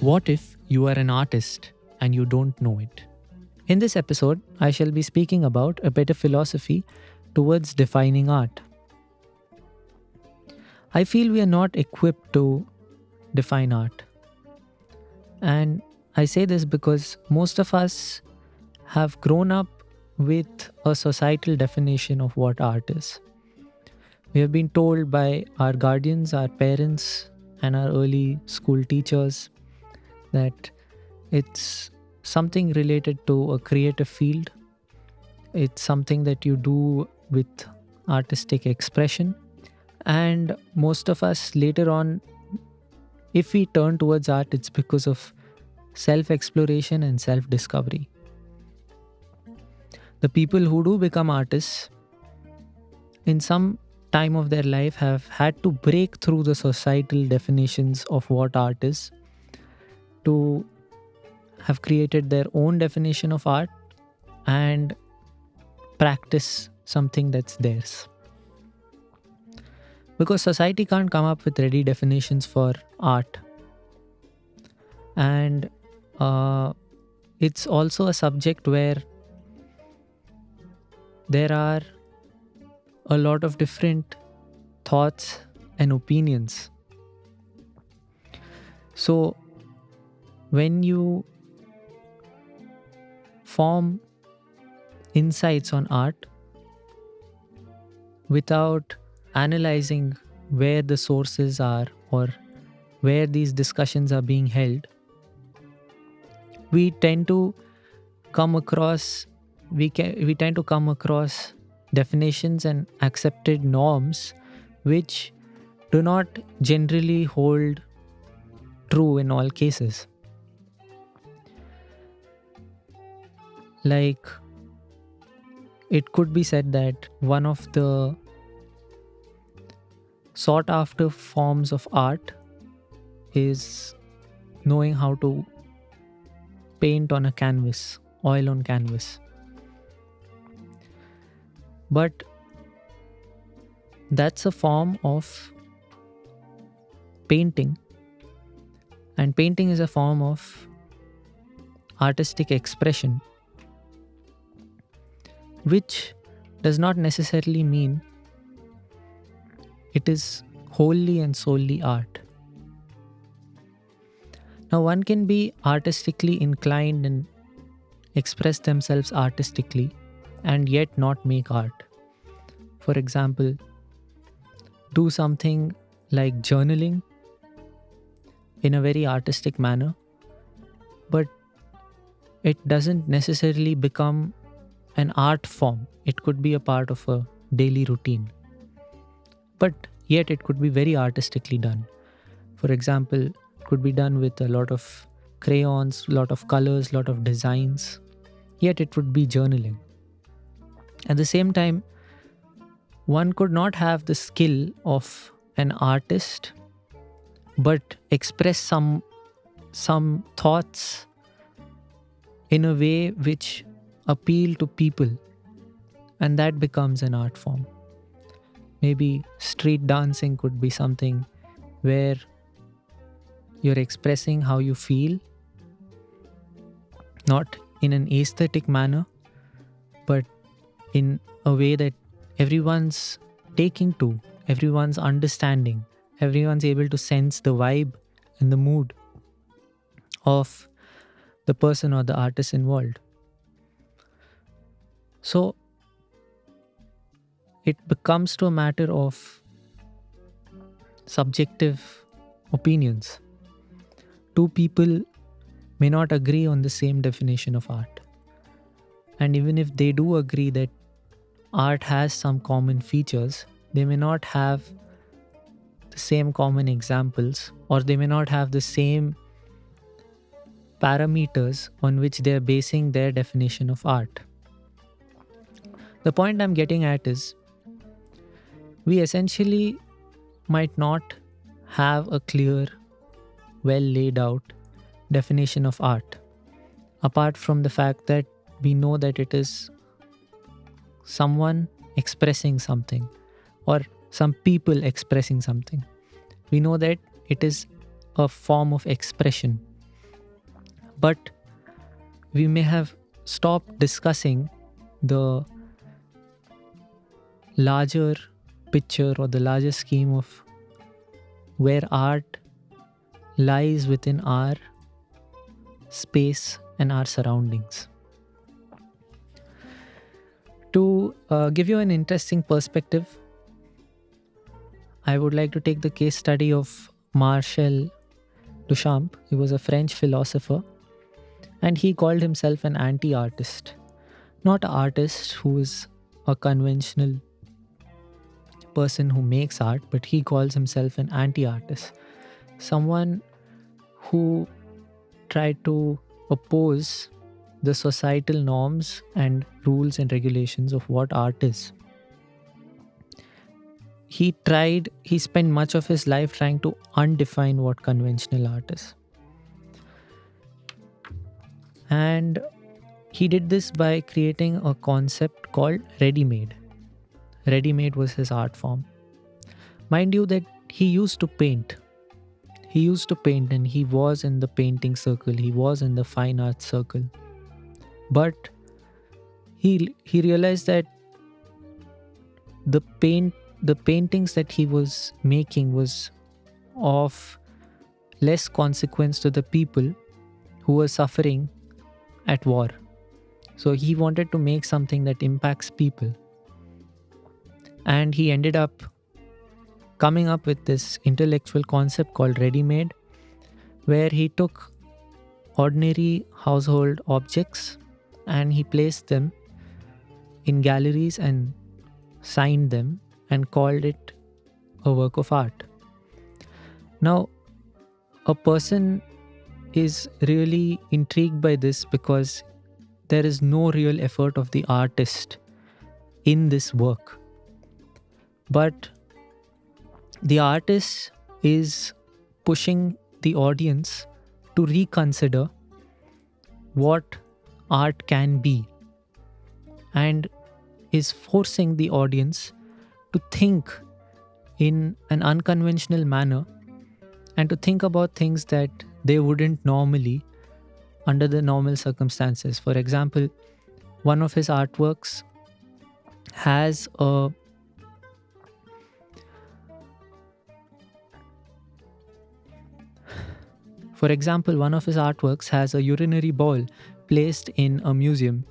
What if you are an artist and you don't know it? In this episode, I shall be speaking about a better philosophy towards defining art. I feel we are not equipped to define art. And I say this because most of us have grown up with a societal definition of what art is. We have been told by our guardians, our parents, and our early school teachers that it's something related to a creative field. It's something that you do with artistic expression. And most of us later on, if we turn towards art, it's because of self exploration and self discovery. The people who do become artists in some time of their life have had to break through the societal definitions of what art is to have created their own definition of art and practice something that's theirs. Because society can't come up with ready definitions for art. And it's also a subject where there are a lot of different thoughts and opinions. So, when you form insights on art without analyzing where the sources are or where these discussions are being held, we tend to come across we tend to come across definitions and accepted norms which do not generally hold true in all cases. Like, it could be said that one of the sought after forms of art is knowing how to paint on a canvas, oil on canvas. But that's a form of painting, and painting is a form of artistic expression, which does not necessarily mean it is wholly and solely art. Now, one can be artistically inclined and express themselves artistically and yet not make art. For example, do something like journaling in a very artistic manner, but it doesn't necessarily become an art form. It could be a part of a daily routine, but yet it could be very artistically done. For example, it could be done with a lot of crayons, a lot of colors, a lot of designs, yet it would be journaling. At the same time, one could not have the skill of an artist but express some thoughts in a way which appeal to people, and that becomes an art form. Maybe street dancing could be something where you're expressing how you feel, not in an aesthetic manner, but in a way that everyone's taking to, everyone's understanding, everyone's able to sense the vibe and the mood of the person or the artist involved. So it becomes to a matter of subjective opinions. Two people may not agree on the same definition of art. And even if they do agree that art has some common features, they may not have the same common examples, or they may not have the same parameters on which they are basing their definition of art. The point I'm getting at is we essentially might not have a clear, well laid out definition of art, apart from the fact that we know that it is someone expressing something or some people expressing something. We know that it is a form of expression. But we may have stopped discussing the larger picture or the larger scheme of where art lies within our space and our surroundings. To give you an interesting perspective, I would like to take the case study of Marcel Duchamp. He was a French philosopher and he called himself an anti artist. Not an artist who is a conventional person who makes art, but he calls himself an anti artist. Someone who tried to oppose the societal norms and rules and regulations of what art is. He spent much of his life trying to undefine what conventional art is. And he did this by creating a concept called ready-made. Ready-made was his art form. Mind you that he used to paint. He used to paint and he was in the painting circle. He was in the fine arts circle. But he realized that the paintings that he was making was of less consequence to the people who were suffering at war. So he wanted to make something that impacts people. And he ended up coming up with this intellectual concept called ready-made, where he took ordinary household objects and he placed them in galleries and signed them and called it a work of art. Now, a person is really intrigued by this because there is no real effort of the artist in this work. But the artist is pushing the audience to reconsider what art can be and is forcing the audience to think in an unconventional manner and to think about things that they wouldn't normally under the normal circumstances. For example, one of his artworks has a urinary bowl placed in a museum.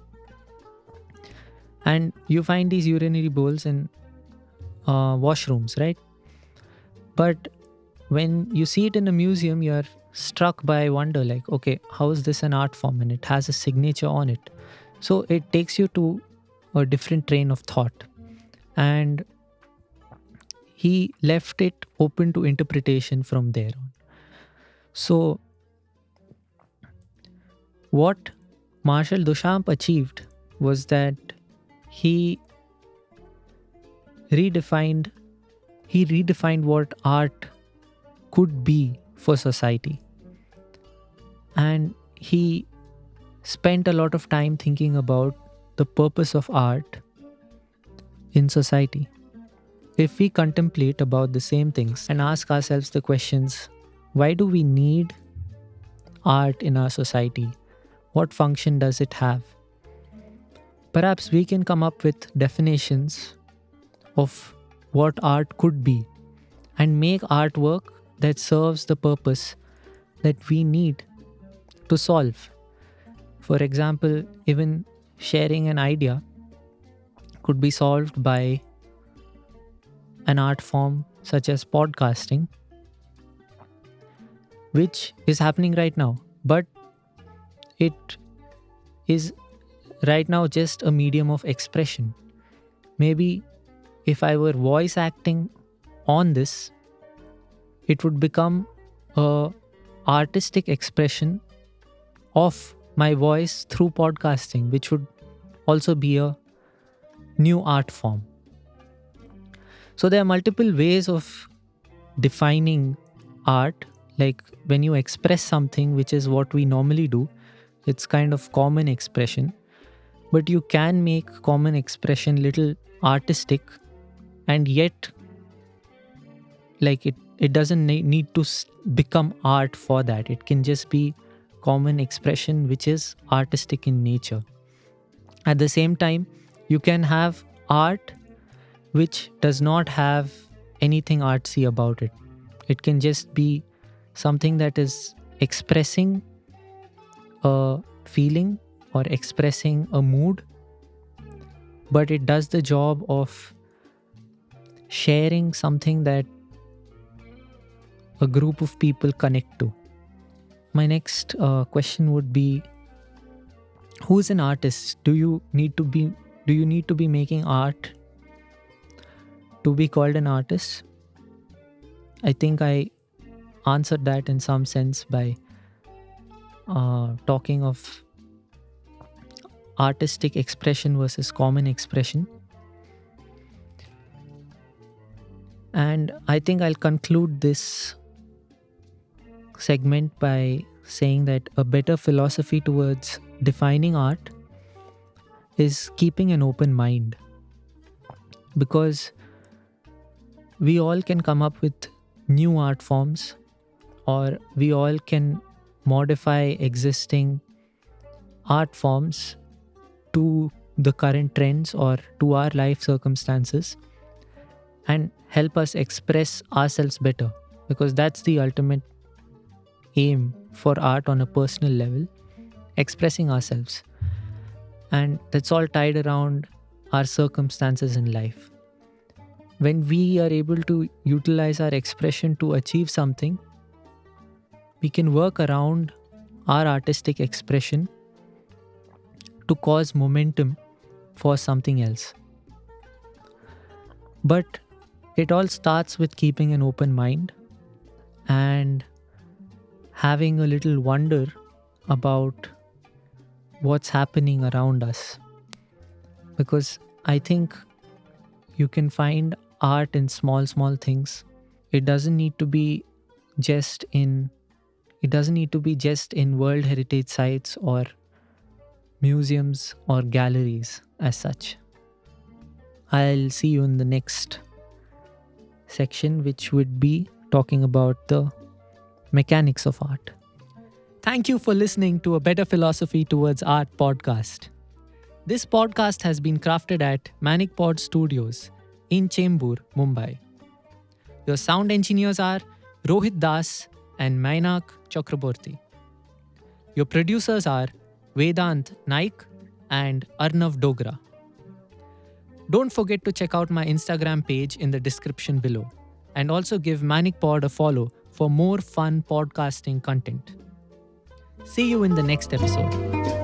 And you find these urinary bowls in washrooms, right? But when you see it in a museum, you're struck by wonder, like, okay, how is this an art form? And it has a signature on it. So it takes you to a different train of thought. And he left it open to interpretation from there on. So what Marcel Duchamp achieved was that he redefined what art could be for society. And he spent a lot of time thinking about the purpose of art in society. If we contemplate about the same things and ask ourselves the questions, why do we need art in our society? What function does it have? Perhaps we can come up with definitions of what art could be and make artwork that serves the purpose that we need to solve. For example, even sharing an idea could be solved by an art form such as podcasting, which is happening right now. But it is right now just a medium of expression. Maybe if I were voice acting on this, it would become a artistic expression of my voice through podcasting, which would also be a new art form. So there are multiple ways of defining art. Like when you express something, which is what we normally do, it's kind of common expression. But you can make common expression little artistic, and yet like it doesn't need to become art for that. It can just be common expression which is artistic in nature. At the same time, you can have art which does not have anything artsy about it. It can just be something that is expressing a feeling or expressing a mood, but it does the job of sharing something that a group of people connect to. My next question would be, who's an artist? Do you need to be making art to be called an artist? I think I answered that in some sense by talking of artistic expression versus common expression. And I think I'll conclude this segment by saying that a better philosophy towards defining art is keeping an open mind, because we all can come up with new art forms, or we all can modify existing art forms to the current trends or to our life circumstances and help us express ourselves better, because that's the ultimate aim for art on a personal level, expressing ourselves. And that's all tied around our circumstances in life. When we are able to utilize our expression to achieve something, we can work around our artistic expression to cause momentum for something else. But it all starts with keeping an open mind and having a little wonder about what's happening around us. Because I think you can find art in small things. It doesn't need to be just in World Heritage sites or museums or galleries as such. I'll see you in the next section, which would be talking about the mechanics of art. Thank you for listening to a Better Philosophy Towards Art podcast. This podcast has been crafted at Manic Pod Studios in Chembur, Mumbai. Your sound engineers are Rohit Das and Mainak Chakraborty. Your producers are Vedant Naik and Arnav Dogra. Don't forget to check out my Instagram page in the description below, and also give Manic Pod a follow for more fun podcasting content. See you in the next episode.